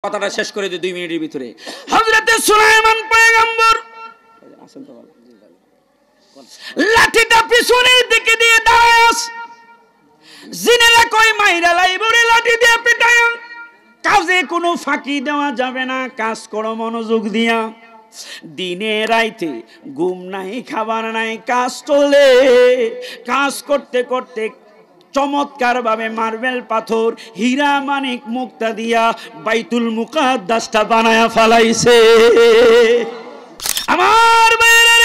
কথাটা শেষ করে দিই 2 মিনিটের ভিতরে। হযরতে সুলাইমান পয়গম্বর লাঠিটা পিছনের দিকে দিয়ে দাঁড়ায়, জিনেরা কই মাইরা লাইবরে লাঠি দিয়ে পিটায়, কাজে কোনো ফাঁকি দেওয়া যাবে না, কাজ করো মনোযোগ দিয়া। দিনে রাইতে ঘুম নাই, খাবার নাই, কাজ চলে। কাজ করতে করতে চমৎকার ভাবে মার্বেল পাথর, হীরা মানিক মুক্তা দিয়া বাইতুল মুকাদ্দাসটা বানায়া ফেলাইছে। আমার ভাইয়েরা,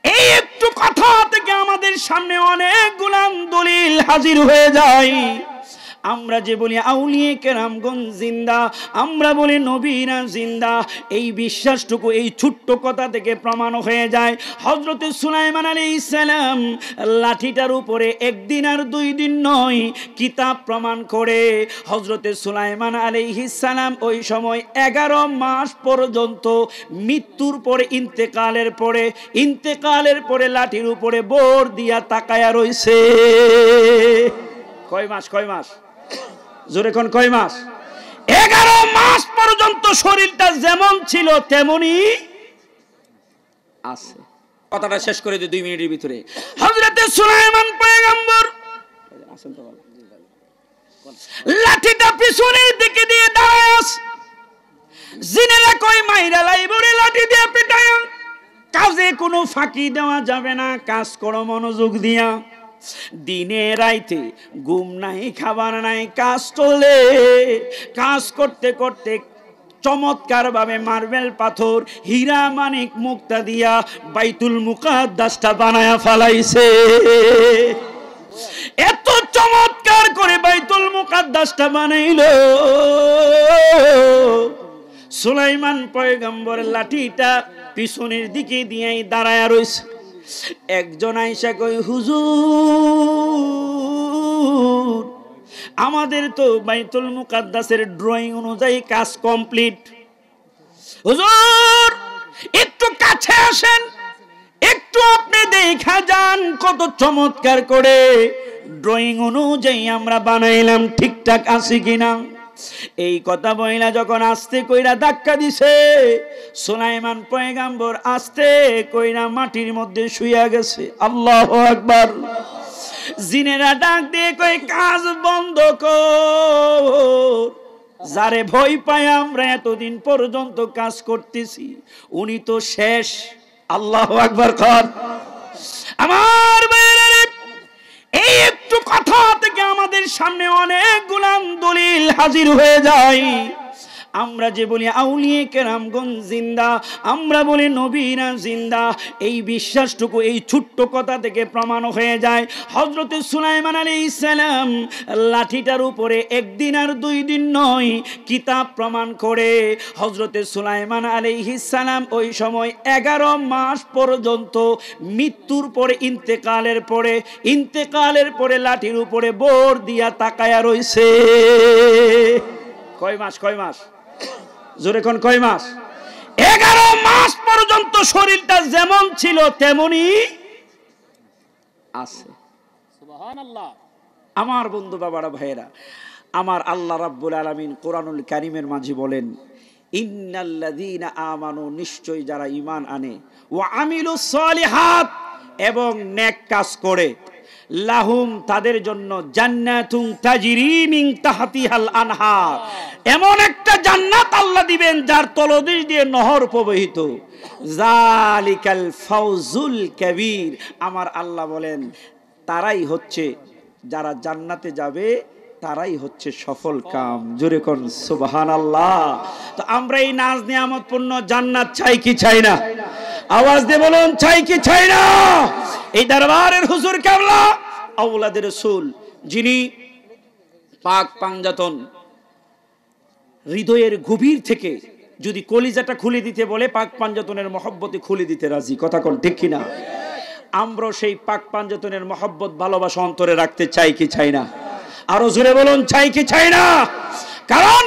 এই একটু কথা থেকে আমাদের সামনে অনেকগুলো দলিল হাজির হয়ে যায়। আমরা যে বলি আউলিয়ে কেরামগণ জিন্দা, আমরা বলি নবীরা জিন্দা, এই বিশ্বাসটুকু এই ছোট্ট কথা থেকে প্রমাণ হয়ে যায়। হযরতে সুলাইমান আলাইহিস সালাম লাঠিটার উপরে একদিন আর 2 দিন নয়, কিতাব প্রমাণ করে হযরতে সুলাইমান আলাইহিস সালাম ওই সময় 11 মাস পর্যন্ত মৃত্যুর পরে ইন্তেকালের পরে লাঠির উপরে বোর দিয়া তাকায়া রইছে। কয় মাস জোরে কোন কয় মাস? 11 মাস পর্যন্ত শরীরটা যেমন ছিল তেমনি আছে। কথাটা শেষ করে দিই 2 মিনিটের ভিতরে। হযরতে সুলাইমান পয়গম্বর লাঠিটা পিছনের দিকে দিয়ে দাঁড়ায়, জিনেরা কই মাইরা লাইবরে লাঠি দিয়ে পিটায়, কাজে কোনো ফাঁকি দেওয়া যাবে না, কাজ করো মনোযোগ দিয়া। দিনে রাইতে ঘুম নাই, খাবার নাই, কাজ চলে। কাজ করতে করতে চমৎকার ভাবে মার্বেল পাথর, হীরা মানিক মুক্তা দিয়া বাইতুল মুকাদ্দাসটা বানায়া ফেলাইছে। এত চমৎকার করে বাইতুল মুকাদ্দাসটা বানাইলো। সুলাইমান পয়গম্বরের লাঠিটা পিছনের দিকে দিয়েই দাঁড়ায়া রইছে। একজন আইসা কই, হুজুর আমাদের তো বাইতুল মুকাদ্দাসের ড্রয়িং অনুযায়ী কাজ কমপ্লিট। হুজুর একটু কাছে আসেন, একটু আপনি দেখা যান কত চমৎকার করে ড্রয়িং অনুযায়ী আমরা বানাইলাম, ঠিকঠাক আছে কিনা। এই কথা বইলা যখন আস্তে কইরা ধাক্কা দিছে, সুলাইমান পয়গম্বর আস্তে কইরা মাটির মধ্যে শুইয়া গেছে। আল্লাহু আকবার। জিনেরা ডাক দিয়ে কই, কাজ বন্ধ কর, যারে ভয় পায় আমরা এতদিন পর্যন্ত কাজ করতেছি উনি তো শেষ। আল্লাহু আকবার কর। আমার ভাইয়েরা, এই একটু কথা থেকে আমাদের সামনে অনেকগুলো দলিল হাজির হয়ে যায়। আমরা যে বলি আউলিয়ে কেরামগণ জিন্দা, আমরা বলি নবীরা জিন্দা, এই বিশ্বাসটুকু এই ছোট্ট কথা থেকে প্রমাণ হয়ে যায়। হযরতে সুলাইমান আলাইহিস সালাম লাঠিটার উপরে একদিন আর 2 দিন নয়, কিতাব প্রমাণ করে হযরতে সুলাইমান আলাইহিস সালাম ওই সময় 11 মাস পর্যন্ত মৃত্যুর পরে ইন্তেকালের পরে লাঠির উপরে বোর দিয়া তাকায়া রইছে। কয় মাস জোরে কোন কয় মাস? 11 মাস পর্যন্ত শরীরটা যেমন ছিল তেমনি আছে। সুবহানাল্লাহ। আমার বন্ধু বাবারা ভাইয়েরা, আমার আল্লাহ রাব্বুল আলামিন কোরআনুল কারীমের মাঝে বলেন, ইন্নাল্লাযীনা আমানু, নিশ্চয় যারা ঈমান আনে, ওয়া আমিলুস সালিহাত, এবং নেক কাজ করে, লাহুম তাদের জন্য জান্নাতুন তাজরি মিন তাহতিহাল আনহার, এমন একটা জান্নাত আল্লাহ দিবেন যার তলদেশ দিয়ে নহর প্রবাহিত। জালিকাল ফাউজুল কাবীর, আমার আল্লাহ বলেন তারাই হচ্ছে, যারা জান্নাতে যাবে তারাই হচ্ছে সফল কাম। জোরে কোন সুবহানাল্লাহ। তো আমরা এই নাজ নিয়ামতপূর্ণ জান্নাত চাই কি চাই না? আওয়াজ দিয়ে বলুন, চাই কি চাই না? এই দরবারের হুজুর কেবলা আওলাদের রাসূল, যিনি পাক পাঞ্জাতন হৃদয়ের গভীর থেকে যদি কলিজাটা খুলে দিতে বলে, পাক পাঞ্জাতনের মহব্বতে খুলে দিতে রাজি। কথা কোন ঠিক কিনা? আমরা সেই পাক পাঞ্জাতনের মহব্বত ভালোবাসা অন্তরে রাখতে চাই কি চাই না? আরো জোরে বলুন, চাই কি চাই না? কারণ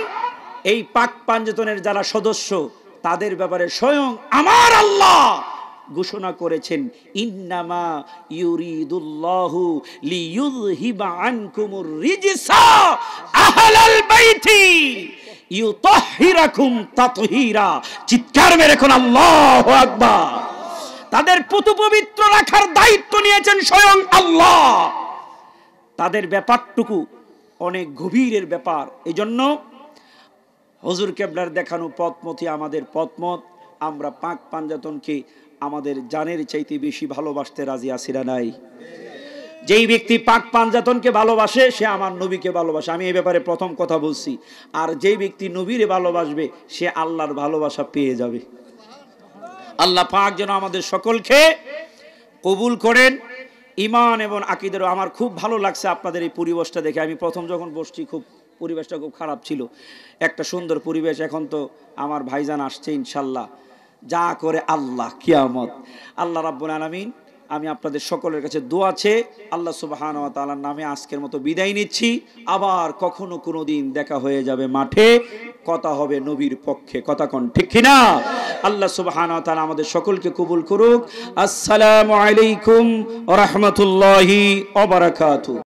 এই পাক পাঞ্জাতনের যারা সদস্য, তাদের ব্যাপারে স্বয়ং আমার আল্লাহ ঘোষণা করেছেন, ইন্নামা ইউরিদুল্লাহু লিইয়ুযহিবা আনকুমুর রিজসা আহলাল বাইতি, ইউতাহহিরাকুম তাতহীরা। চিৎকার মেরে কোন আল্লাহু আকবার। তাদের পুতু পবিত্র রাখার দায়িত্ব নিয়েছেন স্বয়ং আল্লাহ। তাদের ব্যাপারটুকু অনেক গভীরের ব্যাপার। এই জন্য হুজুর কেবলার দেখানো পথমতি আমাদের পথমত। আমরা পাক পাঞ্জাতনকে আমাদের জানের চাইতে বেশি ভালোবাসতে রাজি আছি না নাই? যেই ব্যক্তি পাক পাঞ্জাতনকে ভালোবাসে সে আমার নবীকে ভালোবাসে, আমি এই ব্যাপারে প্রথম কথা বলছি। আর যেই ব্যক্তি নবীরে ভালোবাসবে সে আল্লাহর ভালোবাসা পেয়ে যাবে। আল্লাহ পাক যেন আমাদের সকলকে কবুল করেন। ঈমান এবং আকীদারও আমার খুব ভালো লাগছে আপনাদের এই পরিবেশটা দেখে। আমি প্রথম যখন বসছি পরিবেশটা খুব খারাপ ছিল, একটা সুন্দর পরিবেশ। এখন তো আমার ভাইজান আসছে ইনশাল্লাহ, যা করে আল্লাহ কিয়ামত। আল্লাহ রাব্বুল আলামিন, আমি আপনাদের সকলের কাছে দোয়া চেয়ে আল্লাহ সুবহানাহু ওয়া তাআলার নামে আজকের মতো বিদায় নিচ্ছি। আবার কখনো কোনো দিন দেখা হয়ে যাবে মাঠে, কথা হবে নবীর পক্ষে, কথা কোন ঠিক কিনা? আল্লাহ সুবহানাহু ওয়া তাআলা আমাদের সকলকে কবুল করুক। আসসালামু আলাইকুম ওয়া রাহমাতুল্লাহি ওয়া বারাকাতুহু।